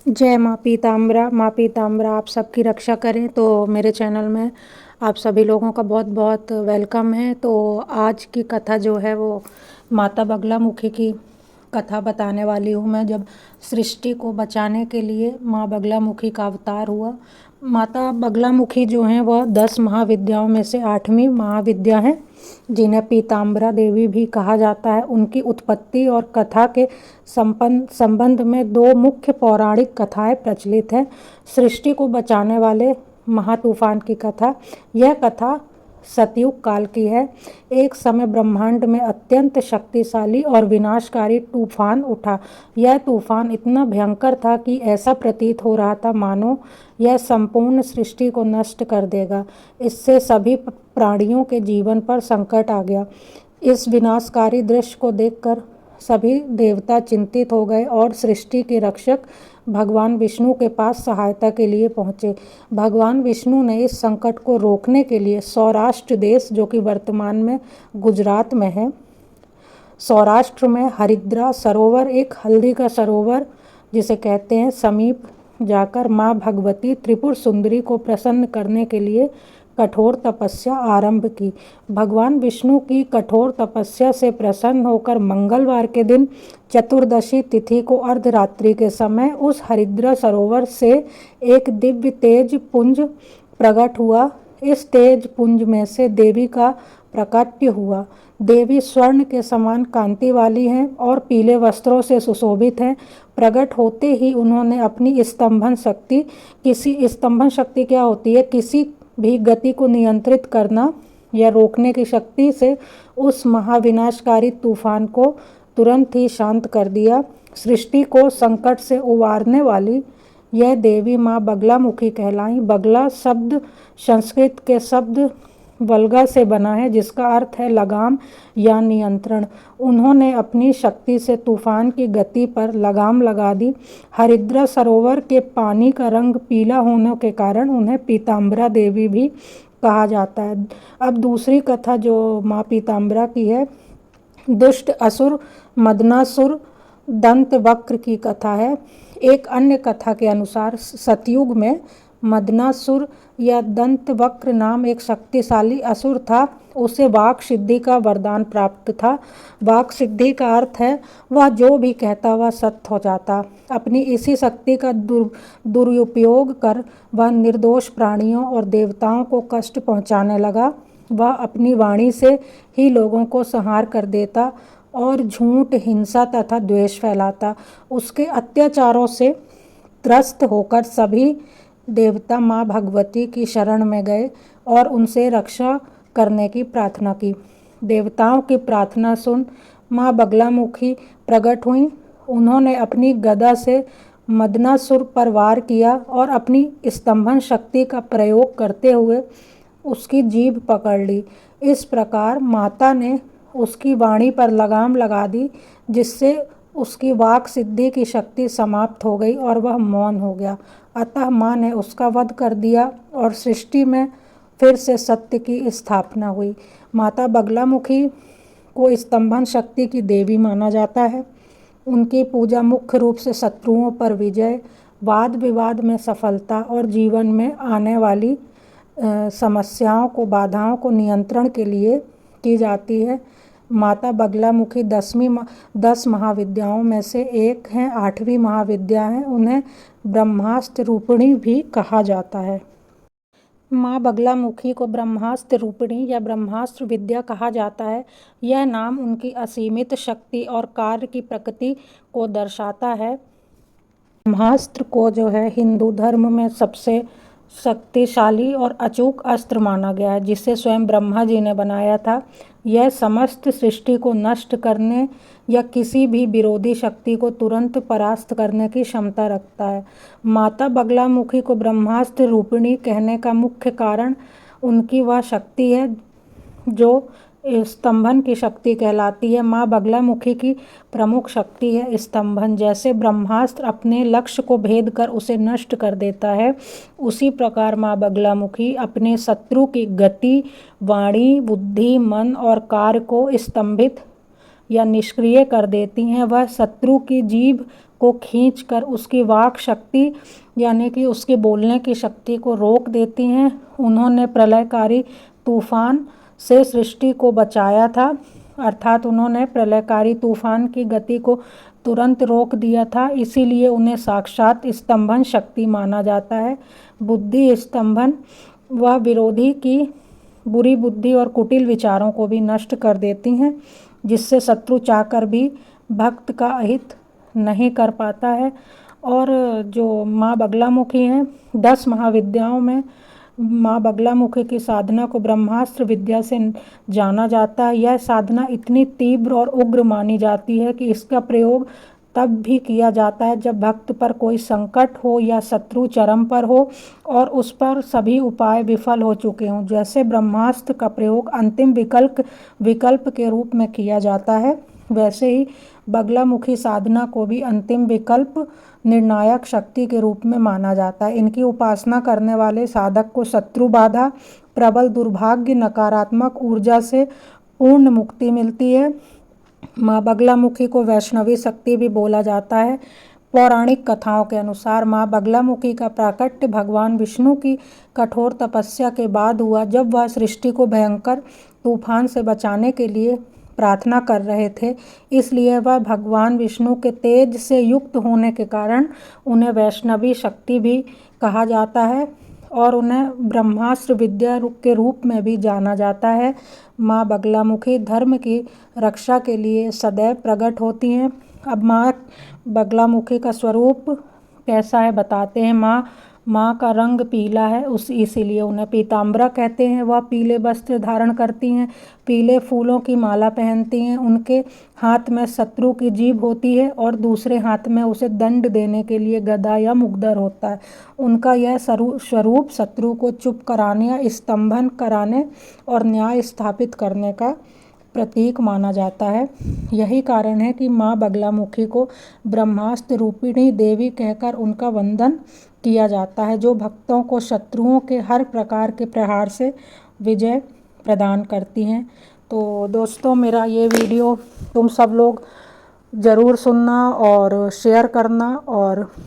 जय माँ पीताम्बरा आप सबकी रक्षा करें। तो मेरे चैनल में आप सभी लोगों का बहुत बहुत वेलकम है। तो आज की कथा जो है वो माता बगलामुखी की कथा बताने वाली हूँ मैं। जब सृष्टि को बचाने के लिए माँ बगलामुखी का अवतार हुआ। माता बगलामुखी जो हैं वह 10 महाविद्याओं में से 8वीं महाविद्या हैं, जिन्हें पीताम्बरा देवी भी कहा जाता है। उनकी उत्पत्ति और कथा के संबंध में दो मुख्य पौराणिक कथाएं प्रचलित हैं। सृष्टि को बचाने वाले महातूफान की कथा। यह कथा सतयुग काल की है। एक समय ब्रह्मांड में अत्यंत शक्तिशाली और विनाशकारी तूफान उठा। यह तूफान इतना भयंकर था कि ऐसा प्रतीत हो रहा था मानो यह संपूर्ण सृष्टि को नष्ट कर देगा। इससे सभी प्राणियों के जीवन पर संकट आ गया। इस विनाशकारी दृश्य को देखकर सभी देवता चिंतित हो गए और सृष्टि के रक्षक भगवान विष्णु के पास सहायता के लिए पहुँचे। भगवान विष्णु ने इस संकट को रोकने के लिए सौराष्ट्र देश, जो कि वर्तमान में गुजरात में है, सौराष्ट्र में हरिद्रा सरोवर, एक हल्दी का सरोवर जिसे कहते हैं, समीप जाकर माँ भगवती त्रिपुर सुंदरी को प्रसन्न करने के लिए कठोर तपस्या आरंभ की। भगवान विष्णु की कठोर तपस्या से प्रसन्न होकर मंगलवार के दिन चतुर्दशी तिथि को अर्धरात्रि के समय उस हरिद्रा सरोवर से एक दिव्य तेज पुंज प्रकट हुआ। इस तेज पुंज में से देवी का प्राकट्य हुआ। देवी स्वर्ण के समान कांति वाली हैं और पीले वस्त्रों से सुशोभित हैं। प्रकट होते ही उन्होंने अपनी स्तंभन शक्ति क्या होती है? किसी भी गति को नियंत्रित करना या रोकने की शक्ति से उस महाविनाशकारी तूफान को तुरंत ही शांत कर दिया। सृष्टि को संकट से उबारने वाली यह देवी माँ बगलामुखी कहलाई। बगला शब्द संस्कृत के शब्द वल्गा से बना है, जिसका अर्थ है लगाम या नियंत्रण। उन्होंने अपनी शक्ति से तूफान की गति पर लगाम लगा दी। हरिद्रा सरोवर के पानी का रंग पीला होने के कारण उन्हें पीताम्बरा देवी भी कहा जाता है। अब दूसरी कथा जो माँ पीताम्बरा की है, दुष्ट असुर मदनासुर दंत वक्र की कथा है। एक अन्य कथा के अनुसार सतयुग में मदनासुर या दंत वक्र नाम एक शक्तिशाली असुर था। उसे वाक सिद्धि का वरदान प्राप्त था। वाक सिद्धि का अर्थ है वह जो भी कहता वह सत्य हो जाता। अपनी इसी शक्ति का दुरुपयोग कर वह निर्दोष प्राणियों और देवताओं को कष्ट पहुंचाने लगा। वह अपनी वाणी से ही लोगों को संहार कर देता और झूठ, हिंसा तथा द्वेष फैलाता। उसके अत्याचारों से त्रस्त होकर सभी देवता माँ भगवती की शरण में गए और उनसे रक्षा करने की प्रार्थना की। देवताओं की प्रार्थना सुन माँ बगलामुखी प्रकट हुई। उन्होंने अपनी गदा से मदनासुर पर वार किया और अपनी स्तंभन शक्ति का प्रयोग करते हुए उसकी जीभ पकड़ ली। इस प्रकार माता ने उसकी वाणी पर लगाम लगा दी, जिससे उसकी वाक सिद्धि की शक्ति समाप्त हो गई और वह मौन हो गया। अतः माँ ने उसका वध कर दिया और सृष्टि में फिर से सत्य की स्थापना हुई। माता बगलामुखी को स्तंभन शक्ति की देवी माना जाता है। उनकी पूजा मुख्य रूप से शत्रुओं पर विजय, वाद विवाद में सफलता और जीवन में आने वाली समस्याओं को, बाधाओं को नियंत्रण के लिए की जाती है। माता बगलामुखी 10 महाविद्याओं में से एक हैं, 8वीं महाविद्या है। उन्हें ब्रह्मास्त्र रूपिणी भी कहा जाता है। माँ बगलामुखी को ब्रह्मास्त्र रूपिणी या ब्रह्मास्त्र विद्या कहा जाता है। यह नाम उनकी असीमित शक्ति और कार्य की प्रकृति को दर्शाता है। ब्रह्मास्त्र को जो है हिंदू धर्म में सबसे शक्तिशाली और अचूक अस्त्र माना गया है, जिसे स्वयं ब्रह्मा जी ने बनाया था। यह समस्त सृष्टि को नष्ट करने या किसी भी विरोधी शक्ति को तुरंत परास्त करने की क्षमता रखता है। माता बगलामुखी को ब्रह्मास्त्र रूपिणी कहने का मुख्य कारण उनकी वह शक्ति है जो स्तंभन की शक्ति कहलाती है। माँ बगलामुखी की प्रमुख शक्ति है स्तंभन। जैसे ब्रह्मास्त्र अपने लक्ष्य को भेद कर उसे नष्ट कर देता है, उसी प्रकार माँ बगलामुखी अपने शत्रु की गति, वाणी, बुद्धि, मन और कार्य को स्तंभित या निष्क्रिय कर देती हैं। वह शत्रु की जीभ को खींचकर उसकी वाक शक्ति यानी कि उसके बोलने की शक्ति को रोक देती हैं। उन्होंने प्रलयकारी तूफान से सृष्टि को बचाया था, अर्थात उन्होंने प्रलयकारी तूफान की गति को तुरंत रोक दिया था, इसीलिए उन्हें साक्षात स्तंभन शक्ति माना जाता है। बुद्धि स्तंभन वह विरोधी की बुरी बुद्धि और कुटिल विचारों को भी नष्ट कर देती हैं, जिससे शत्रु चाहकर भी भक्त का अहित नहीं कर पाता है। और जो माँ बगलामुखी हैं, 10 महाविद्याओं में माँ बगलामुखी की साधना को ब्रह्मास्त्र विद्या से जाना जाता है। यह साधना इतनी तीव्र और उग्र मानी जाती है कि इसका प्रयोग तब भी किया जाता है जब भक्त पर कोई संकट हो या शत्रु चरम पर हो और उस पर सभी उपाय विफल हो चुके हों। जैसे ब्रह्मास्त्र का प्रयोग अंतिम विकल्प के रूप में किया जाता है, वैसे ही बगलामुखी साधना को भी अंतिम विकल्प निर्णायक शक्ति के रूप में माना जाता है। इनकी उपासना करने वाले साधक को शत्रु बाधा, प्रबल दुर्भाग्य, नकारात्मक ऊर्जा से पूर्ण मुक्ति मिलती है। माँ बगलामुखी को वैष्णवी शक्ति भी बोला जाता है। पौराणिक कथाओं के अनुसार माँ बगलामुखी का प्राकट्य भगवान विष्णु की कठोर तपस्या के बाद हुआ, जब वह सृष्टि को भयंकर तूफान से बचाने के लिए प्रार्थना कर रहे थे। इसलिए वह भगवान विष्णु के तेज से युक्त होने के कारण उन्हें वैष्णवी शक्ति भी कहा जाता है और उन्हें ब्रह्मास्त्र विद्या के रूप में भी जाना जाता है। माँ बगलामुखी धर्म की रक्षा के लिए सदैव प्रकट होती हैं। अब माँ बगलामुखी का स्वरूप कैसा है बताते हैं। माँ का रंग पीला है, इसीलिए उन्हें पीताम्बरा कहते हैं। वह पीले वस्त्र धारण करती हैं, पीले फूलों की माला पहनती हैं। उनके हाथ में शत्रु की जीभ होती है और दूसरे हाथ में उसे दंड देने के लिए गदा या मुग्दर होता है। उनका यह स्वरूप शत्रु को चुप कराने या स्तंभन कराने और न्याय स्थापित करने का प्रतीक माना जाता है। यही कारण है कि माँ बगलामुखी को ब्रह्मास्त्र रूपिणी देवी कहकर उनका वंदन किया जाता है, जो भक्तों को शत्रुओं के हर प्रकार के प्रहार से विजय प्रदान करती हैं। तो दोस्तों, मेरा ये वीडियो तुम सब लोग ज़रूर सुनना और शेयर करना और